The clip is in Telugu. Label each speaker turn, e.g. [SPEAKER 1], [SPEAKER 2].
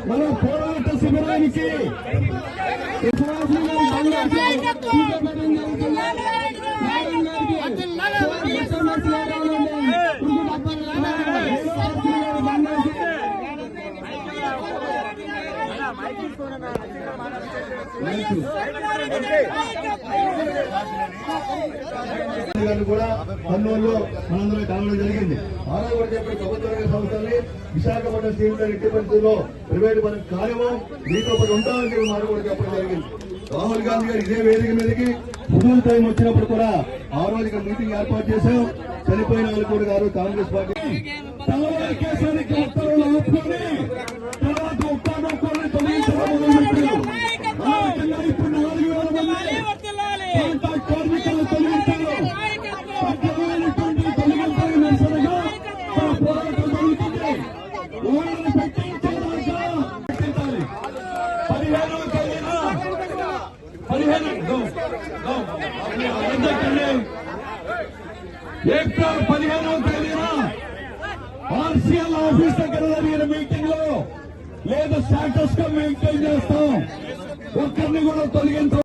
[SPEAKER 1] మన పోరాట శిబిరానికి కూడా కర్నూలులో మనందరూ కలవడం జరిగింది. ఆరో కూడా చెప్పిన ప్రభుత్వ రంగ సంస్థల్ని విశాఖపట్నం స్టీల్ ప్లాంట్ ఎట్టి పరిస్థితుల్లో ప్రైవేటు మనకు కార్యమో మీతో పాటు ఉంటామని చెప్పి మాట కూడా చెప్పడం జరిగింది. రాహుల్ గాంధీ గారు ఇదే వేదిక మీదకి హుజూర్ టైం వచ్చినప్పుడు కూడా ఆ రోజు ఇక్కడ మీటింగ్ ఏర్పాటు చేశాం. చనిపోయిన వాళ్ళు కూడా గారు కాంగ్రెస్ పార్టీ ఇప్పుడు 4,000 కార్మికులు తొలగించారు. నిరసనగా పోరాటం జరుగుతుంది. ఊళ్ళని పెట్టించేదాకా పెట్టించాలి. 15వ తేదీన 15వ తేదీన ఆర్సీఎల్ ఆఫీస్ దగ్గర జరిగిన మీటింగ్ లో లేదు స్టాటస్ గా మెయింటైన్ చేస్తాం. ఒక్కరిని కూడా తొలగించాం.